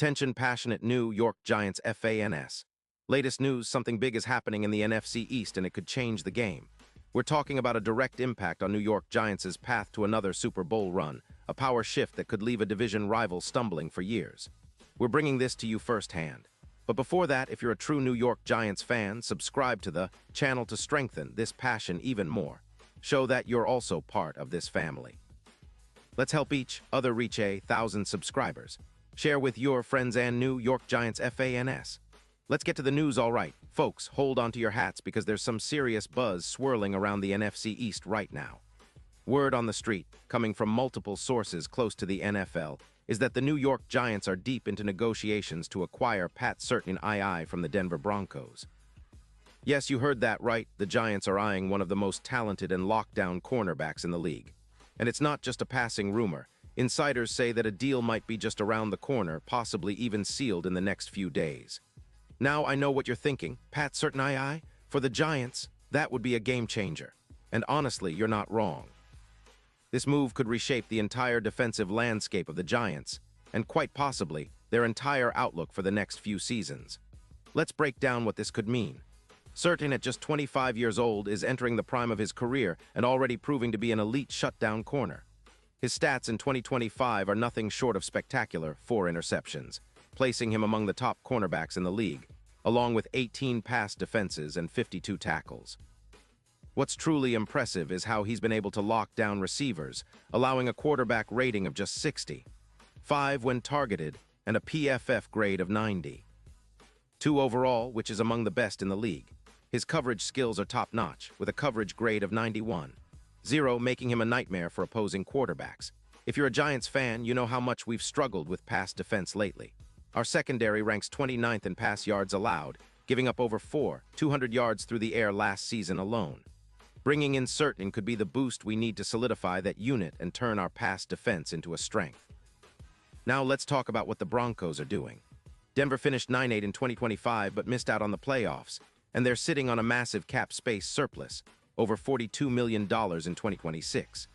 Attention passionate New York Giants fans. Latest news, something big is happening in the NFC East and it could change the game. We're talking about a direct impact on New York Giants' path to another Super Bowl run, a power shift that could leave a division rival stumbling for years. We're bringing this to you firsthand. But before that, if you're a true New York Giants fan, subscribe to the channel to strengthen this passion even more. Show that you're also part of this family. Let's help each other reach 1,000 subscribers. Share with your friends and New York Giants fans. Let's get to the news, all right. Folks, hold on to your hats because there's some serious buzz swirling around the NFC East right now. Word on the street, coming from multiple sources close to the NFL, is that the New York Giants are deep into negotiations to acquire Pat Surtain from the Denver Broncos. Yes, you heard that right. The Giants are eyeing one of the most talented and lockdown cornerbacks in the league. And it's not just a passing rumor. Insiders say that a deal might be just around the corner, possibly even sealed in the next few days. Now I know what you're thinking. Pat Surtain for the Giants? That would be a game changer. And honestly, you're not wrong. This move could reshape the entire defensive landscape of the Giants, and quite possibly their entire outlook for the next few seasons. Let's break down what this could mean. Surtain, at just 25 years old, is entering the prime of his career and already proving to be an elite shutdown corner. His stats in 2025 are nothing short of spectacular: 4 interceptions, placing him among the top cornerbacks in the league, along with 18 pass defenses and 52 tackles. What's truly impressive is how he's been able to lock down receivers, allowing a quarterback rating of just 60, 5 when targeted, and a PFF grade of 90. 2 overall, which is among the best in the league. His coverage skills are top-notch, with a coverage grade of 91. 0 making him a nightmare for opposing quarterbacks. If you're a Giants fan, you know how much we've struggled with pass defense lately. Our secondary ranks 29th in pass yards allowed, giving up over 200 yards through the air last season alone. Bringing in Surtain could be the boost we need to solidify that unit and turn our pass defense into a strength. Now let's talk about what the Broncos are doing. Denver finished 9-8 in 2025 but missed out on the playoffs, and they're sitting on a massive cap space surplus, over $42 million in 2026.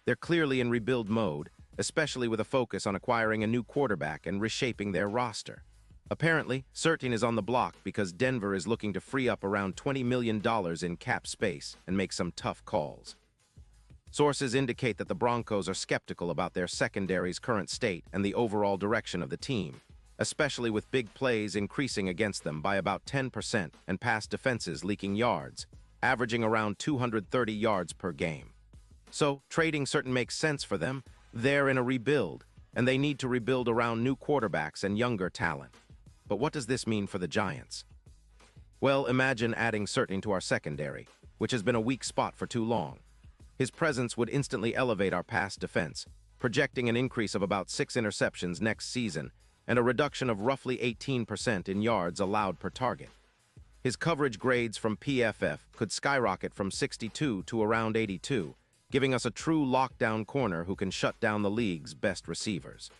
They're clearly in rebuild mode, especially with a focus on acquiring a new quarterback and reshaping their roster. Apparently, Surtain is on the block because Denver is looking to free up around $20 million in cap space and make some tough calls. Sources indicate that the Broncos are skeptical about their secondary's current state and the overall direction of the team, especially with big plays increasing against them by about 10% and pass defenses leaking yards, averaging around 230 yards per game. So, trading Surtain makes sense for them. They're in a rebuild, and they need to rebuild around new quarterbacks and younger talent. But what does this mean for the Giants? Well, imagine adding Surtain to our secondary, which has been a weak spot for too long. His presence would instantly elevate our pass defense, projecting an increase of about 6 interceptions next season and a reduction of roughly 18% in yards allowed per target. His coverage grades from PFF could skyrocket from 62 to around 82, giving us a true lockdown corner who can shut down the league's best receivers.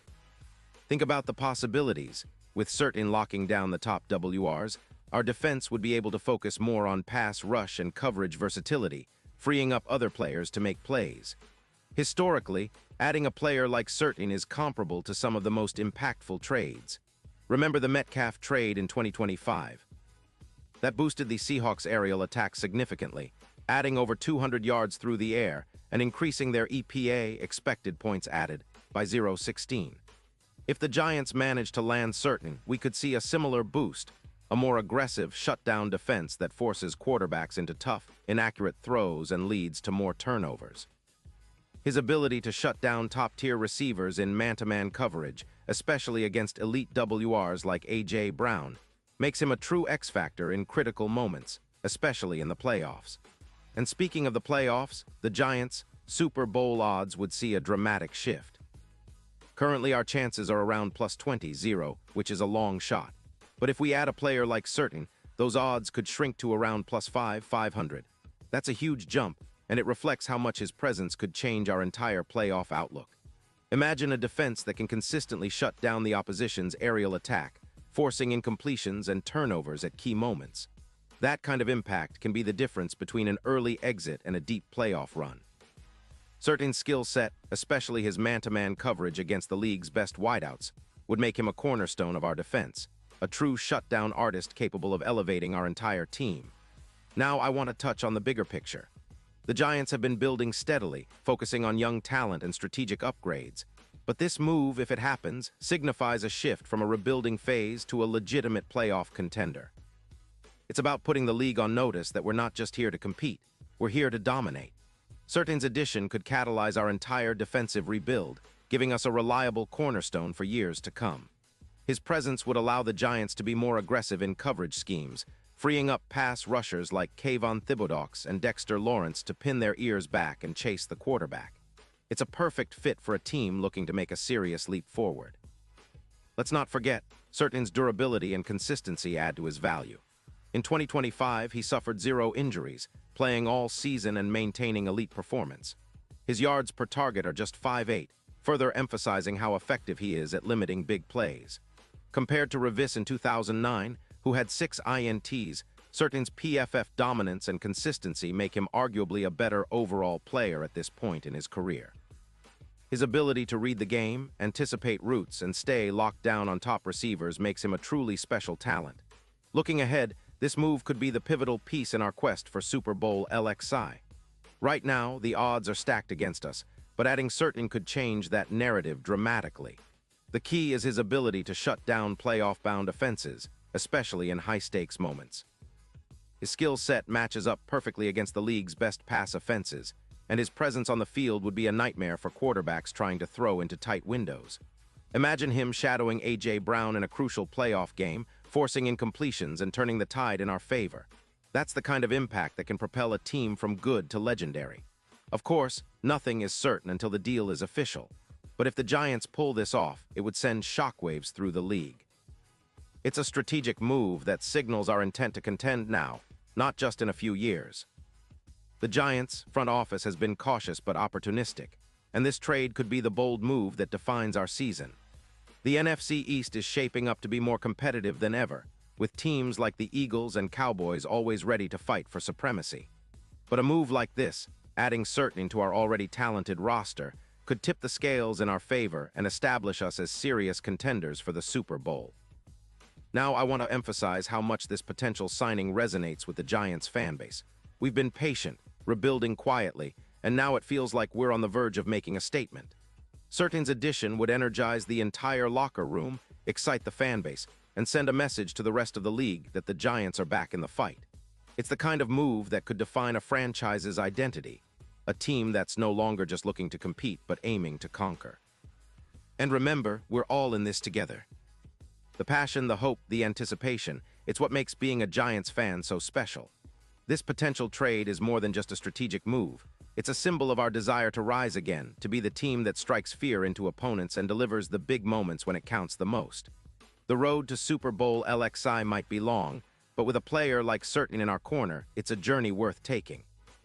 Think about the possibilities. With Surtain locking down the top WRs, our defense would be able to focus more on pass rush and coverage versatility, freeing up other players to make plays. Historically, adding a player like Surtain is comparable to some of the most impactful trades. Remember the Metcalf trade in 2025? That boosted the Seahawks' aerial attack significantly, adding over 200 yards through the air and increasing their EPA expected points added by 0.16. If the Giants manage to land Surtain, we could see a similar boost, a more aggressive shutdown defense that forces quarterbacks into tough, inaccurate throws and leads to more turnovers. His ability to shut down top-tier receivers in man-to-man coverage, especially against elite WRs like A.J. Brown, makes him a true X-factor in critical moments, especially in the playoffs. And speaking of the playoffs, the Giants' Super Bowl odds would see a dramatic shift. Currently, our chances are around +20, which is a long shot. But if we add a player like Surtain, those odds could shrink to around +500. That's a huge jump, and it reflects how much his presence could change our entire playoff outlook. Imagine a defense that can consistently shut down the opposition's aerial attack, forcing incompletions and turnovers at key moments. That kind of impact can be the difference between an early exit and a deep playoff run. Surtain's skill set, especially his man-to-man coverage against the league's best wideouts, would make him a cornerstone of our defense, a true shutdown artist capable of elevating our entire team. Now I want to touch on the bigger picture. The Giants have been building steadily, focusing on young talent and strategic upgrades. But this move, if it happens, signifies a shift from a rebuilding phase to a legitimate playoff contender. It's about putting the league on notice that we're not just here to compete, we're here to dominate. Surtain's addition could catalyze our entire defensive rebuild, giving us a reliable cornerstone for years to come. His presence would allow the Giants to be more aggressive in coverage schemes, freeing up pass rushers like Kayvon Thibodeaux and Dexter Lawrence to pin their ears back and chase the quarterback. It's a perfect fit for a team looking to make a serious leap forward. Let's not forget, Surtain's durability and consistency add to his value. In 2025, he suffered 0 injuries, playing all season and maintaining elite performance. His yards per target are just 5.8, further emphasizing how effective he is at limiting big plays. Compared to Revis in 2009, who had 6 INTs, Surtain's PFF dominance and consistency make him arguably a better overall player at this point in his career. His ability to read the game, anticipate routes, and stay locked down on top receivers makes him a truly special talent. Looking ahead, this move could be the pivotal piece in our quest for Super Bowl LXI. Right now, the odds are stacked against us, but adding Surtain could change that narrative dramatically. The key is his ability to shut down playoff-bound offenses, especially in high-stakes moments. His skill set matches up perfectly against the league's best pass offenses, and his presence on the field would be a nightmare for quarterbacks trying to throw into tight windows. Imagine him shadowing A.J. Brown in a crucial playoff game, forcing incompletions and turning the tide in our favor. That's the kind of impact that can propel a team from good to legendary. Of course, nothing is certain until the deal is official, but if the Giants pull this off, it would send shockwaves through the league. It's a strategic move that signals our intent to contend now, not just in a few years. The Giants' front office has been cautious but opportunistic, and this trade could be the bold move that defines our season. The NFC East is shaping up to be more competitive than ever, with teams like the Eagles and Cowboys always ready to fight for supremacy. But a move like this, adding Surtain to our already talented roster, could tip the scales in our favor and establish us as serious contenders for the Super Bowl. Now I want to emphasize how much this potential signing resonates with the Giants fan base. We've been patient, rebuilding quietly, and now it feels like we're on the verge of making a statement. Surtain's addition would energize the entire locker room, excite the fan base, and send a message to the rest of the league that the Giants are back in the fight. It's the kind of move that could define a franchise's identity, a team that's no longer just looking to compete but aiming to conquer. And remember, we're all in this together. The passion, the hope, the anticipation, it's what makes being a Giants fan so special. This potential trade is more than just a strategic move. It's a symbol of our desire to rise again, to be the team that strikes fear into opponents and delivers the big moments when it counts the most. The road to Super Bowl LXI might be long, but with a player like Surtain in our corner, it's a journey worth taking.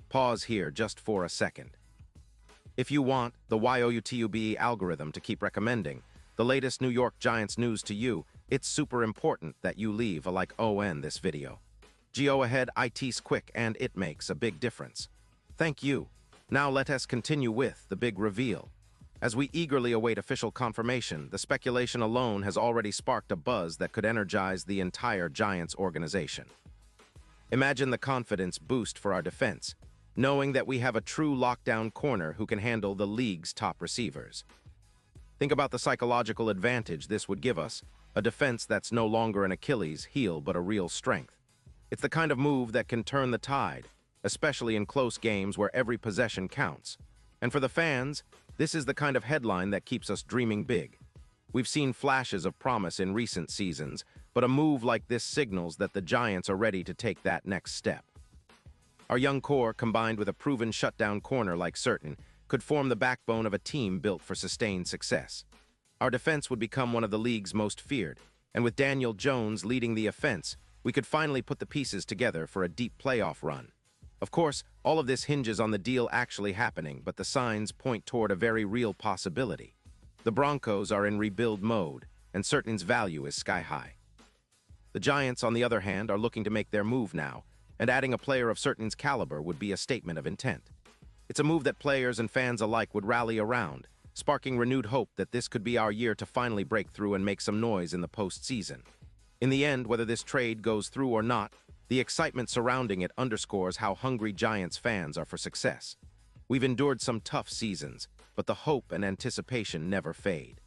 Pause here just for a second. If you want the YOUTUBE algorithm to keep recommending the latest New York Giants news to you, it's super important that you leave a like on this video. Go ahead, it's quick and it makes a big difference. Thank you. Now let us continue with the big reveal. As we eagerly await official confirmation, the speculation alone has already sparked a buzz that could energize the entire Giants organization. Imagine the confidence boost for our defense, knowing that we have a true lockdown corner who can handle the league's top receivers. Think about the psychological advantage this would give us, a defense that's no longer an Achilles heel but a real strength. It's the kind of move that can turn the tide, especially in close games where every possession counts. And for the fans, this is the kind of headline that keeps us dreaming big. We've seen flashes of promise in recent seasons, but a move like this signals that the Giants are ready to take that next step. Our young core, combined with a proven shutdown corner like Surtain, could form the backbone of a team built for sustained success. Our defense would become one of the league's most feared, and with Daniel Jones leading the offense, we could finally put the pieces together for a deep playoff run. Of course, all of this hinges on the deal actually happening, but the signs point toward a very real possibility. The Broncos are in rebuild mode, and Surtain's value is sky high. The Giants, on the other hand, are looking to make their move now, and adding a player of Surtain's caliber would be a statement of intent. It's a move that players and fans alike would rally around, sparking renewed hope that this could be our year to finally break through and make some noise in the postseason. In the end, whether this trade goes through or not, the excitement surrounding it underscores how hungry Giants fans are for success. We've endured some tough seasons, but the hope and anticipation never fade.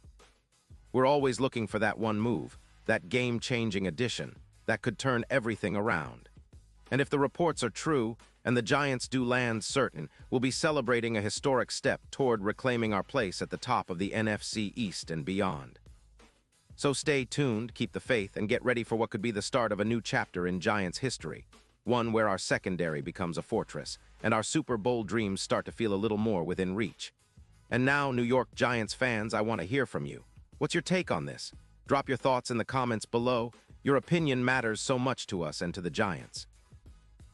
We're always looking for that one move, that game-changing addition, that could turn everything around. And if the reports are true, and the Giants do land certain, we'll be celebrating a historic step toward reclaiming our place at the top of the NFC East and beyond. So stay tuned, keep the faith, and get ready for what could be the start of a new chapter in Giants history, one where our secondary becomes a fortress, and our Super Bowl dreams start to feel a little more within reach. And now, New York Giants fans, I want to hear from you. What's your take on this? Drop your thoughts in the comments below. Your opinion matters so much to us and to the Giants.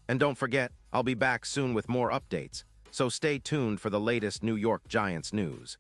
And don't forget, I'll be back soon with more updates, so stay tuned for the latest New York Giants news.